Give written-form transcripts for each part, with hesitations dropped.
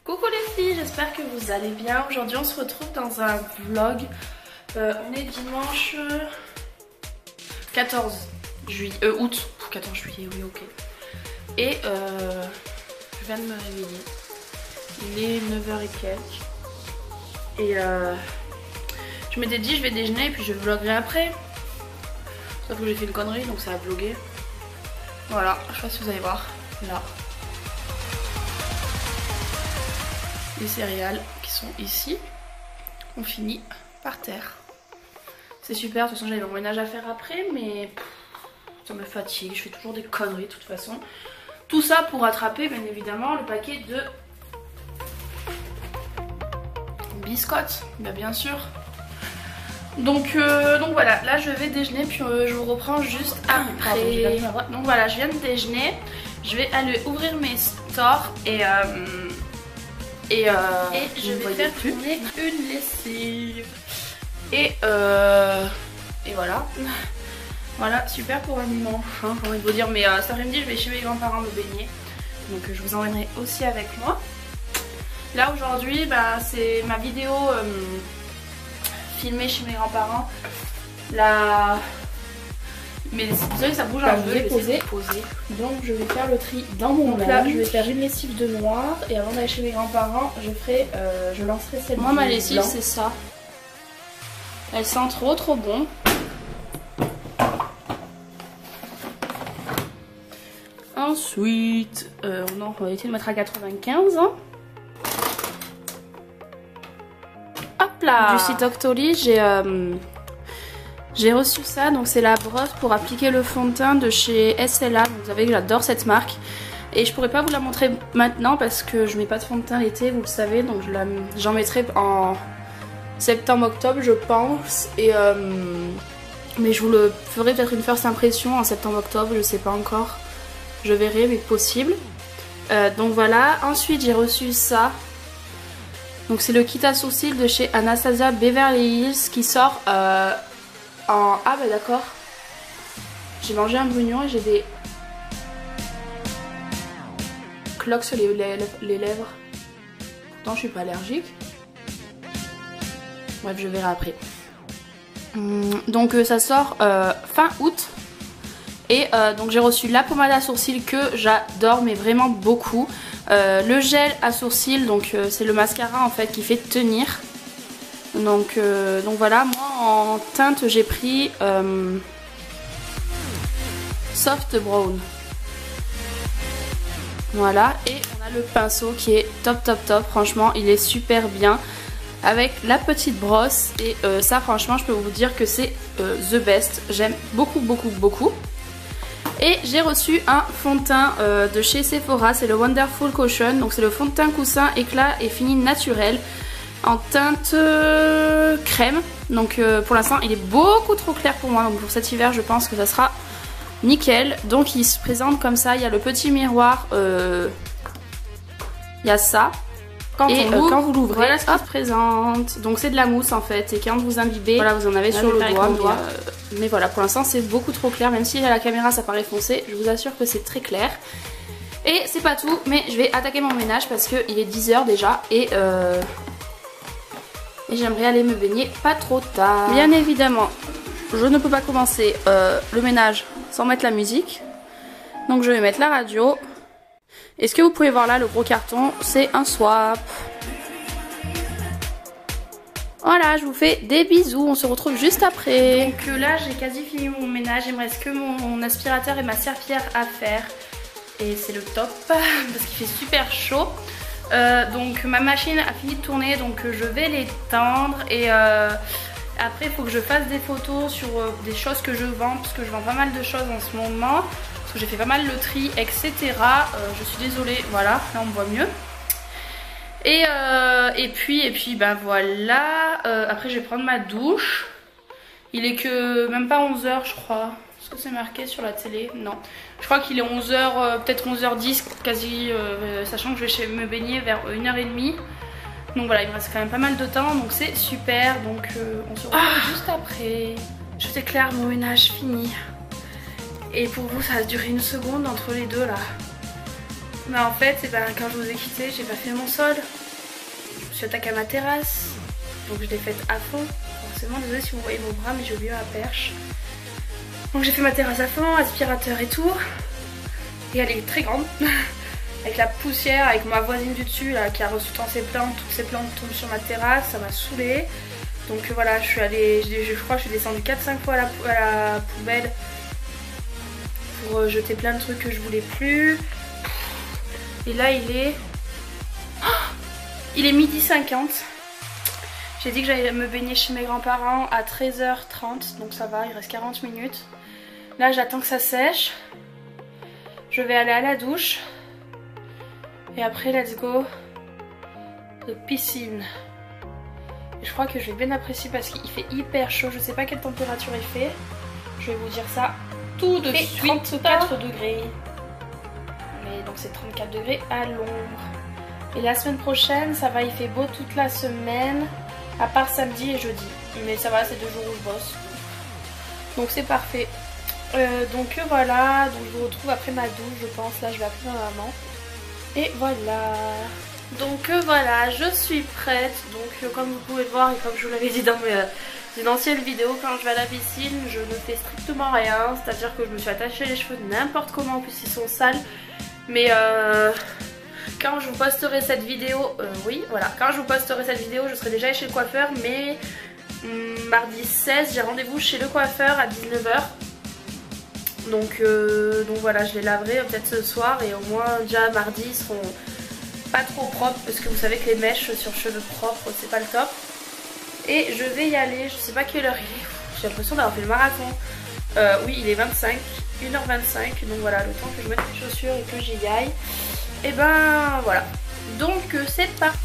Coucou les filles, j'espère que vous allez bien. Aujourd'hui on se retrouve dans un vlog. On est dimanche 14 juillet, août. 14 juillet, oui ok. Et je viens de me réveiller. Il est 9h et quelques. Et je m'étais dit je vais déjeuner et puis je vloggerai après. Sauf que j'ai fait une connerie donc ça a vlogué. Voilà, je sais pas si vous allez voir là. Les céréales qui sont ici. On finit par terre. C'est super, de toute façon j'avais mon ménage à faire après mais ça me fatigue, je fais toujours des conneries de toute façon. Tout ça pour rattraper bien évidemment le paquet de biscottes, bien sûr. Donc voilà, là je vais déjeuner puis je vous reprends juste après. Donc voilà, je viens de déjeuner, je vais aller ouvrir mes stores et je vais faire tourner une lessive. Et voilà. Voilà, super pour un dimanche, hein, j'ai envie de vous dire. Mais cet après-midi, je vais chez mes grands-parents me baigner. Donc je vous emmènerai aussi avec moi. Là aujourd'hui, bah, c'est ma vidéo filmée chez mes grands-parents. Là. Mais désolé, ça bouge un peu. Poser. Donc je vais faire le tri dans mon linge. Là, je vais faire une lessive de noir. Et avant d'aller chez mes grands-parents, je lancerai celle. Moi, ma lessive, c'est ça. Elle sent trop bon. Ensuite, on va essayer de mettre à 95. Hop là. Du site Octoly, j'ai reçu ça. Donc c'est la brosse pour appliquer le fond de teint de chez SLA. Vous savez que j'adore cette marque. Et je pourrais pas vous la montrer maintenant parce que je mets pas de fond de teint l'été, vous le savez. Donc j'en mettrai en septembre-octobre je pense. Mais je vous le ferai peut-être une first impression en septembre-octobre, je sais pas encore. Je verrai mais possible. Donc voilà, ensuite j'ai reçu ça. Donc c'est le kit à sourcils de chez Anastasia Beverly Hills qui sort en... Ah bah d'accord. J'ai mangé un brugnon et j'ai des cloques sur les lèvres. Pourtant je suis pas allergique. Bref, je verrai après. Donc ça sort fin août. Et donc j'ai reçu la pommade à sourcils que j'adore mais vraiment beaucoup. Le gel à sourcils, donc c'est le mascara en fait qui fait tenir. Donc voilà, moi en teinte j'ai pris Soft Brown. Voilà, et on a le pinceau qui est top, franchement il est super bien. Avec la petite brosse et ça franchement je peux vous dire que c'est the best. J'aime beaucoup. Et j'ai reçu un fond de teint de chez Sephora, c'est le Wonderful Cushion. Donc c'est le fond de teint coussin éclat et fini naturel en teinte crème. Donc pour l'instant il est beaucoup trop clair pour moi. Donc pour cet hiver je pense que ça sera nickel. Donc il se présente comme ça, il y a le petit miroir, il y a ça. Quand vous l'ouvrez, voilà ce qui se présente. Donc c'est de la mousse en fait. Et quand vous imbibez, voilà, vous en avez sur le doigt. Mais voilà, pour l'instant c'est beaucoup trop clair. Même si à la caméra ça paraît foncé, je vous assure que c'est très clair. Et c'est pas tout, mais je vais attaquer mon ménage parce qu'il est 10h déjà. Et j'aimerais aller me baigner pas trop tard. Bien évidemment, je ne peux pas commencer le ménage sans mettre la musique. Donc je vais mettre la radio. Et ce que vous pouvez voir là, le gros carton, c'est un swap. Voilà, je vous fais des bisous, on se retrouve juste après. Donc là, j'ai quasi fini mon ménage, il me reste que mon aspirateur et ma serpillière à faire. Et c'est le top, parce qu'il fait super chaud. Donc ma machine a fini de tourner, donc je vais l'étendre. Et après, il faut que je fasse des photos sur des choses que je vends, parce que je vends pas mal de choses en ce moment. J'ai fait pas mal le tri, etc. Je suis désolée, voilà, là on me voit mieux. Et puis ben voilà. Après je vais prendre ma douche. Il est que même pas 11h je crois. Est-ce que c'est marqué sur la télé? Non. Je crois qu'il est 11h, peut-être 11h10 quasi, sachant que je vais me baigner vers 1h30. Donc voilà, il me reste quand même pas mal de temps, donc c'est super. Donc on se retrouve juste après. Je déclare mon ménage fini. Et pour vous ça a duré une seconde entre les deux là. Bah en fait, quand je vous ai quitté, j'ai pas fait mon sol. Je me suis attaquée à ma terrasse. Donc je l'ai faite à fond. Forcément, désolée si vous voyez mon bras, mais j'ai oublié ma perche. Donc j'ai fait ma terrasse à fond, aspirateur et tout. Et elle est très grande. Avec la poussière, avec ma voisine du dessus là, qui a reçu tant ses plantes. Toutes ces plantes tombent sur ma terrasse, ça m'a saoulée. Donc voilà, je suis allée, je crois que je suis descendue 4-5 fois à la poubelle. Pour jeter plein de trucs que je voulais plus. Et là il est... Oh, il est 12h50. J'ai dit que j'allais me baigner chez mes grands-parents à 13h30. Donc ça va, il reste 40 minutes. Là j'attends que ça sèche. Je vais aller à la douche. Et après let's go de piscine. Et je crois que je vais bien apprécier parce qu'il fait hyper chaud. Je sais pas quelle température il fait. Je vais vous dire ça tout de suite. 34 degrés. Mais donc c'est 34 degrés à l'ombre. Et la semaine prochaine ça va, il fait beau toute la semaine. À part samedi et jeudi. Mais ça va, c'est 2 jours où je bosse. Donc c'est parfait. Donc voilà, donc je vous retrouve après ma douche je pense. Là je vais appeler ma maman. Et voilà. Donc voilà, je suis prête. Donc comme vous pouvez le voir et comme je vous l'avais dit dans une ancienne vidéo, quand je vais à la piscine, je ne fais strictement rien. C'est-à-dire que je me suis attachée les cheveux n'importe comment, en plus ils sont sales. Mais quand je vous posterai cette vidéo, oui voilà, quand je vous posterai cette vidéo, je serai déjà chez le coiffeur. Mais mardi 16, j'ai rendez-vous chez le coiffeur à 19h. Donc voilà, je les laverai peut-être ce soir et au moins déjà mardi ils seront pas trop propres parce que vous savez que les mèches sur cheveux propres c'est pas le top. Et je vais y aller, je sais pas quelle heure il est, j'ai l'impression d'avoir fait le marathon. Oui il est 25, 1h25, donc voilà, le temps que je mette mes chaussures et que j'y aille. Et ben voilà, donc c'est parti.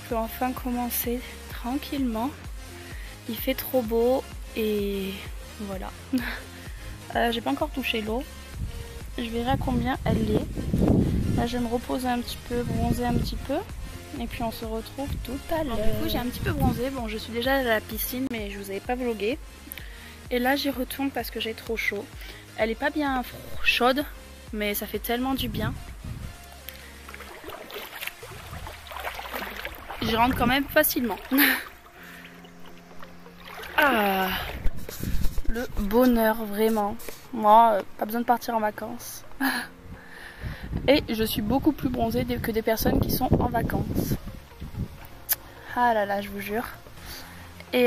Peut enfin commencer tranquillement. Il fait trop beau et voilà. J'ai pas encore touché l'eau. Je verrai à combien elle est. Là je vais me reposer un petit peu, bronzer un petit peu et puis on se retrouve tout à l'heure. Du coup j'ai un petit peu bronzé. Bon, je suis déjà à la piscine mais je vous avais pas vlogué. Et là j'y retourne parce que j'ai trop chaud. Elle est pas bien chaude mais ça fait tellement du bien. J'y rentre quand même facilement. Ah, le bonheur vraiment. Moi, pas besoin de partir en vacances. Et je suis beaucoup plus bronzée que des personnes qui sont en vacances. Ah là là, je vous jure. Et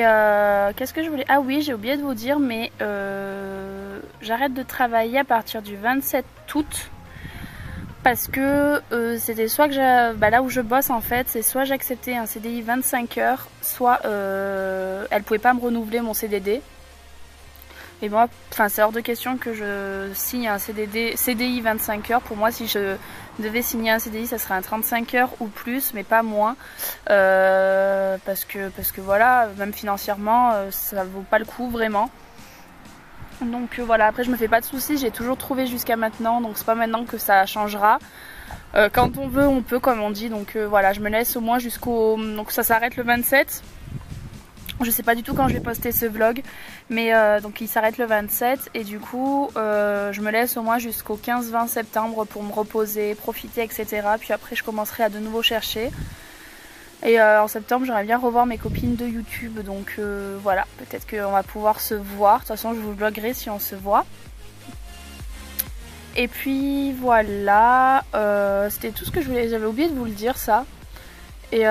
qu'est-ce que je voulais... Ah oui, j'ai oublié de vous dire, mais j'arrête de travailler à partir du 27 août. parce que c'était soit que là où je bosse en fait, c'est soit j'acceptais un CDI 25 heures, soit elle pouvait pas me renouveler mon CDD. Et moi, c'est hors de question que je signe un CDI 25 heures. Pour moi, si je devais signer un CDI, ça serait un 35 heures ou plus, mais pas moins. Parce que voilà, même financièrement, ça vaut pas le coup vraiment. Donc voilà, après je me fais pas de soucis, j'ai toujours trouvé jusqu'à maintenant, donc c'est pas maintenant que ça changera. Quand on veut, on peut, comme on dit. Donc voilà, je me laisse au moins jusqu'au... Donc ça s'arrête le 27. Je sais pas du tout quand je vais poster ce vlog, mais donc il s'arrête le 27 et du coup je me laisse au moins jusqu'au 15-20 septembre pour me reposer, profiter, etc. Puis après je commencerai à de nouveau chercher. Et en septembre j'aimerais bien revoir mes copines de YouTube, donc voilà, peut-être qu'on va pouvoir se voir. De toute façon je vous vloguerai si on se voit. Et puis voilà, c'était tout ce que je voulais, j'avais oublié de vous le dire ça. Et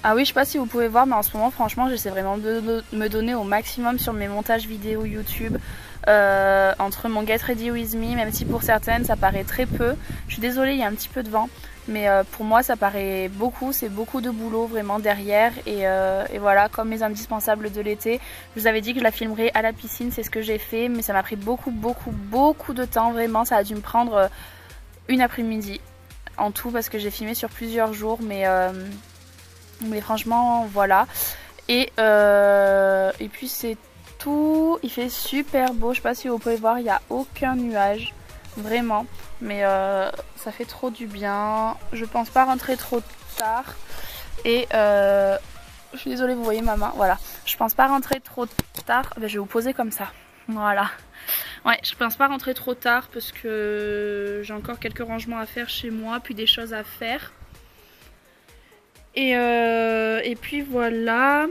ah oui, je sais pas si vous pouvez voir, mais en ce moment franchement j'essaie vraiment de me donner au maximum sur mes montages vidéo YouTube. Entre mon Get Ready With Me, même si pour certaines ça paraît très peu. Je suis désolée, il y a un petit peu de vent, mais pour moi ça paraît beaucoup, c'est beaucoup de boulot vraiment derrière. Et voilà, comme mes indispensables de l'été, je vous avais dit que je la filmerais à la piscine, c'est ce que j'ai fait, mais ça m'a pris beaucoup de temps, vraiment. Ça a dû me prendre une après-midi en tout parce que j'ai filmé sur plusieurs jours, mais franchement voilà. Et puis c'est tout, il fait super beau, je sais pas si vous pouvez voir, il n'y a aucun nuage vraiment, mais ça fait trop du bien. Je pense pas rentrer trop tard et je suis désolée, vous voyez ma main, voilà, je pense pas rentrer trop tard. Je vais vous poser comme ça, voilà. Ouais, je pense pas rentrer trop tard parce que j'ai encore quelques rangements à faire chez moi, puis des choses à faire. Et puis voilà.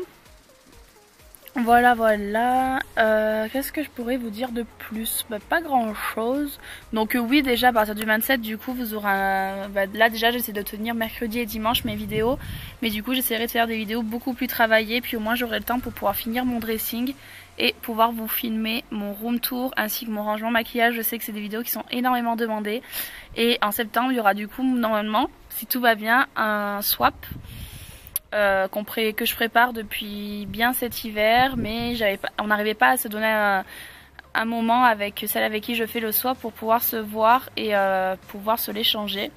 Voilà. Qu'est-ce que je pourrais vous dire de plus? Pas grand chose. Donc oui, déjà à partir du 27, du coup vous aurez là déjà j'essaie de tenir mercredi et dimanche mes vidéos, mais du coup j'essaierai de faire des vidéos beaucoup plus travaillées, puis au moins j'aurai le temps pour pouvoir finir mon dressing et pouvoir vous filmer mon room tour ainsi que mon rangement maquillage. Je sais que c'est des vidéos qui sont énormément demandées. Et en septembre il y aura du coup normalement, si tout va bien, un swap que je prépare depuis bien cet hiver, mais on n'arrivait pas à se donner un moment avec celle avec qui je fais le swap pour pouvoir se voir et pouvoir se l'échanger.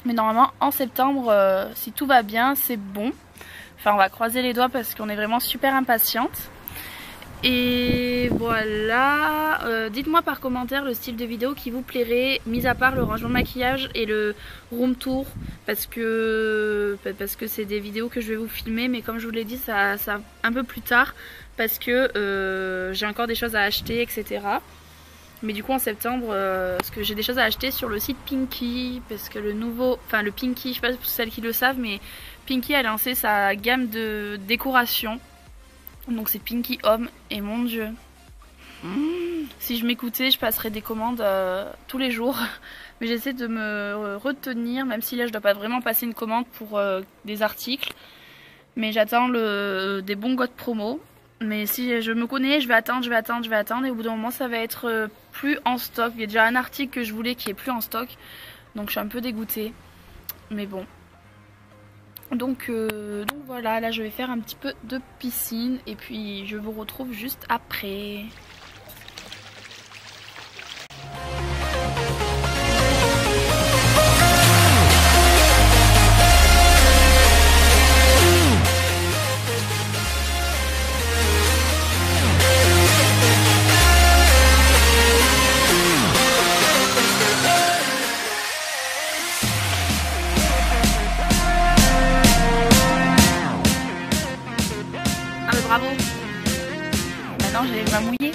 Mais normalement en septembre, si tout va bien, c'est bon. Enfin on va croiser les doigts parce qu'on est vraiment super impatiente. Et voilà, dites-moi par commentaire le style de vidéo qui vous plairait, mis à part le rangement de maquillage et le room tour, parce que c'est des vidéos que je vais vous filmer, mais comme je vous l'ai dit, ça un peu plus tard, parce que j'ai encore des choses à acheter, etc. Mais du coup en septembre, parce que j'ai des choses à acheter sur le site Pinky, parce que le Pinky, je sais pas pour celles qui le savent, mais Pinky a lancé sa gamme de décoration. Donc c'est Pinky Home et mon dieu, si je m'écoutais je passerais des commandes tous les jours. Mais j'essaie de me retenir, même si là je dois pas vraiment passer une commande pour des articles. Mais j'attends des bons codes promo. Mais si je me connais, je vais attendre et au bout d'un moment ça va être plus en stock. Il y a déjà un article que je voulais qui est plus en stock, donc je suis un peu dégoûtée. Mais bon. Donc voilà, là je vais faire un petit peu de piscine et puis je vous retrouve juste après. Bravo. Maintenant j'ai les mains mouillées.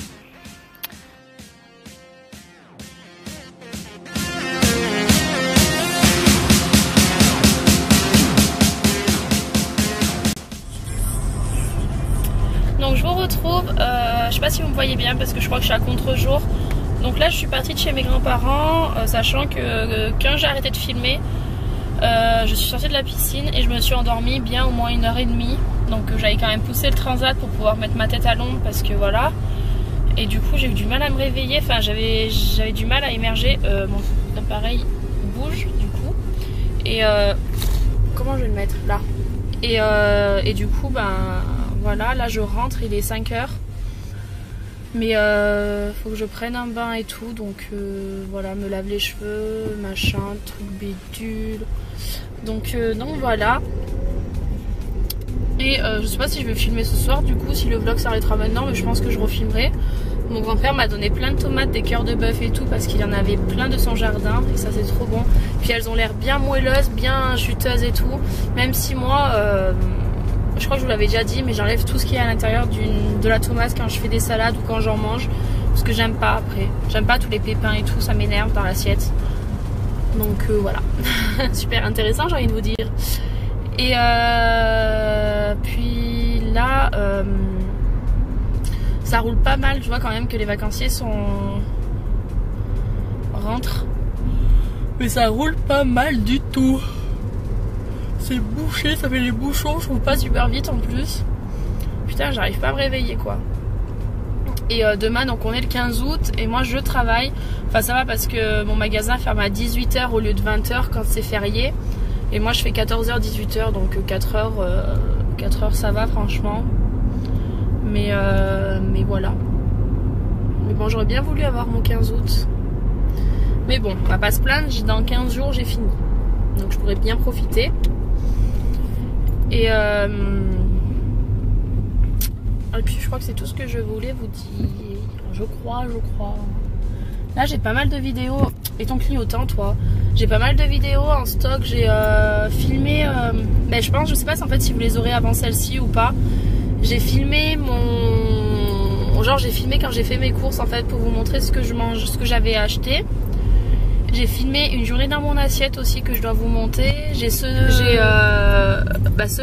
Donc je vous retrouve, je sais pas si vous me voyez bien parce que je crois que je suis à contre-jour. Donc là je suis partie de chez mes grands-parents, sachant que quand j'ai arrêté de filmer, je suis sortie de la piscine et je me suis endormie bien au moins 1h30. Donc j'avais quand même poussé le transat pour pouvoir mettre ma tête à l'ombre parce que voilà. Et du coup j'ai eu du mal à me réveiller, enfin j'avais du mal à émerger. l'appareil bouge du coup. Et comment je vais le mettre là? Et du coup ben voilà, là je rentre, il est 5 h. Mais faut que je prenne un bain et tout, donc voilà, me lave les cheveux, machin, truc bidule. Donc voilà. Et je sais pas si je vais filmer ce soir, du coup si le vlog s'arrêtera maintenant, mais je pense que je refilmerai. Mon grand-père m'a donné plein de tomates, des cœurs de bœuf et tout, parce qu'il y en avait plein de son jardin, et ça c'est trop bon. Puis elles ont l'air bien moelleuses, bien juteuses et tout, même si moi... je crois que je vous l'avais déjà dit, mais j'enlève tout ce qui est à l'intérieur de la tomate quand je fais des salades ou quand j'en mange. Parce que j'aime pas après. J'aime pas tous les pépins et tout, ça m'énerve dans l'assiette. Donc voilà. Super intéressant, j'ai envie de vous dire. Et puis là, ça roule pas mal. Je vois quand même que les vacanciers rentrent. Mais ça roule pas mal du tout. C'est bouché, ça fait les bouchons, je roule pas super vite en plus. Putain, j'arrive pas à me réveiller quoi. Et demain, donc on est le 15 août et moi je travaille. Enfin ça va parce que mon magasin ferme à 18 h au lieu de 20 h quand c'est férié. Et moi je fais 14 h 18 h, donc 4 heures ça va franchement. Mais voilà. Mais bon, j'aurais bien voulu avoir mon 15 août. Mais bon, on va pas se plaindre, dans 15 jours j'ai fini. Donc je pourrais bien profiter. Et puis je crois que c'est tout ce que je voulais vous dire. Je crois. Là j'ai pas mal de vidéos. Et ton clignotant toi? J'ai pas mal de vidéos en stock. J'ai filmé. Ben, je pense, je sais pas en fait si vous les aurez avant celle-ci ou pas. J'ai filmé j'ai filmé quand j'ai fait mes courses en fait pour vous montrer ce que je mange, ce que j'avais acheté. J'ai filmé une journée dans mon assiette aussi que je dois vous monter. J'ai ce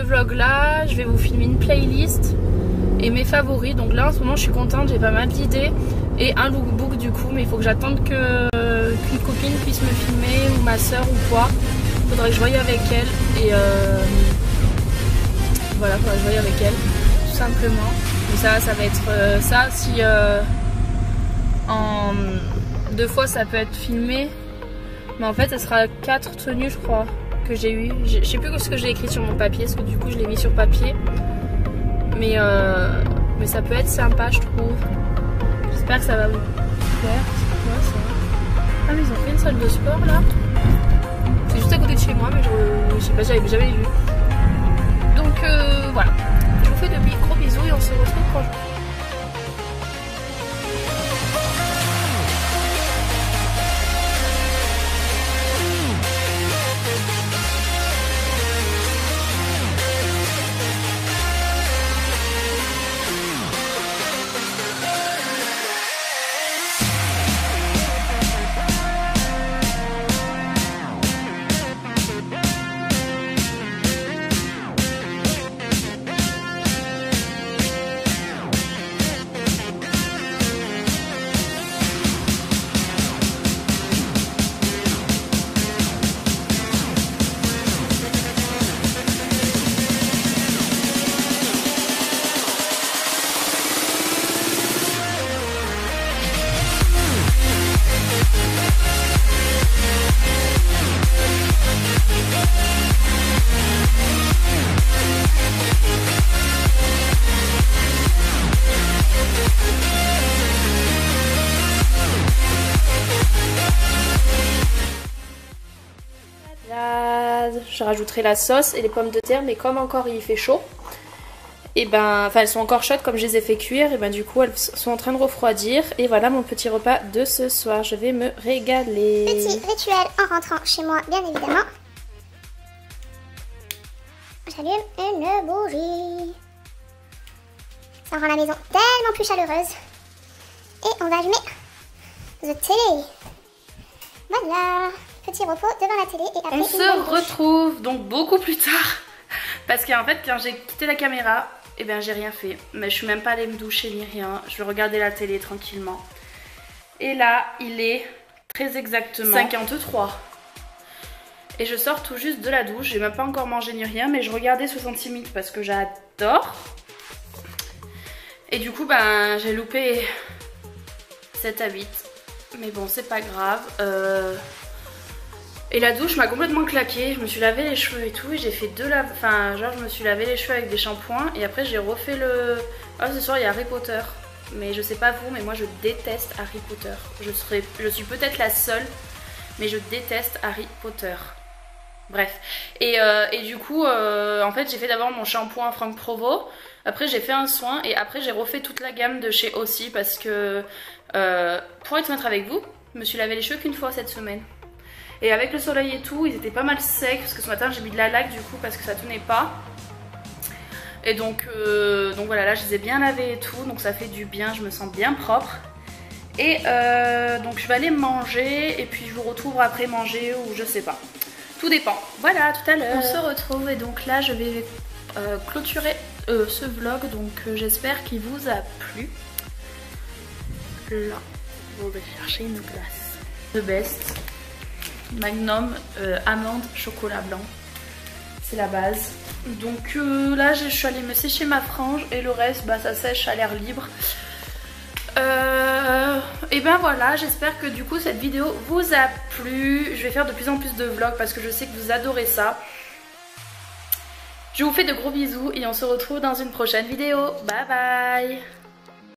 vlog là. Je vais vous filmer une playlist et mes favoris. Donc là en ce moment je suis contente, j'ai pas mal d'idées. Et un lookbook du coup, mais il faut que j'attende qu'une copine puisse me filmer ou ma soeur ou quoi. Faudrait que je voie avec elle. Et voilà, faudrait que je voie avec elle. Tout simplement. Mais ça va être ça si en 2 fois ça peut être filmé. Mais en fait, ça sera 4 tenues, je crois, que j'ai eu. Je sais plus ce que j'ai écrit sur mon papier, parce que du coup, je l'ai mis sur papier. Mais ça peut être sympa, je trouve. J'espère que ça va vous plaire. C'est quoi ça? Ah, mais ils ont fait une salle de sport là. C'est juste à côté de chez moi, mais je sais pas, j'avais jamais vu. Donc voilà. Je vous fais de gros bisous et on se retrouve quand je... Je rajouterai la sauce et les pommes de terre, mais comme encore il fait chaud, et ben, enfin elles sont encore chaudes comme je les ai fait cuire, et ben du coup elles sont en train de refroidir. Et voilà mon petit repas de ce soir, je vais me régaler. Petit rituel en rentrant chez moi, bien évidemment. J'allume une bougie. Ça rend la maison tellement plus chaleureuse. Et on va allumer the télé. Voilà. Petit repos devant la télé et après on se retrouve donc beaucoup plus tard. Parce qu'en fait quand j'ai quitté la caméra, eh ben j'ai rien fait. Mais je suis même pas allée me doucher ni rien. Je vais regarder la télé tranquillement. Et là il est très exactement 53. Et je sors tout juste de la douche. J'ai même pas encore mangé ni rien, mais je regardais 66 minutes parce que j'adore. Et du coup ben j'ai loupé 7 à 8. Mais bon c'est pas grave. Et la douche m'a complètement claqué, je me suis lavé les cheveux et tout et j'ai fait enfin genre je me suis lavé les cheveux avec des shampoings et après j'ai refait le... Ah ce soir il y a Harry Potter, mais je sais pas vous mais moi je déteste Harry Potter. Je suis peut-être la seule, mais je déteste Harry Potter. Bref, et du coup en fait j'ai fait d'abord mon shampoing Franck Provost, après j'ai fait un soin et après j'ai refait toute la gamme de chez Aussie parce que pour être honnête avec vous, je me suis lavé les cheveux qu'une fois cette semaine. Et avec le soleil et tout, ils étaient pas mal secs parce que ce matin j'ai mis de la laque du coup parce que ça tenait pas. Et donc voilà, là je les ai bien lavés et tout, donc ça fait du bien, je me sens bien propre. Et donc je vais aller manger et puis je vous retrouve après manger ou je sais pas. Tout dépend. Voilà, tout à l'heure. On se retrouve et donc là je vais clôturer ce vlog, donc j'espère qu'il vous a plu. Là, on va chercher une glace. The Best. Magnum amande chocolat blanc, c'est la base. Donc là je suis allée me sécher ma frange et le reste bah, ça sèche à l'air libre. Et ben voilà, j'espère que du coup cette vidéo vous a plu. Je vais faire de plus en plus de vlogs parce que je sais que vous adorez ça. Je vous fais de gros bisous et on se retrouve dans une prochaine vidéo. Bye bye.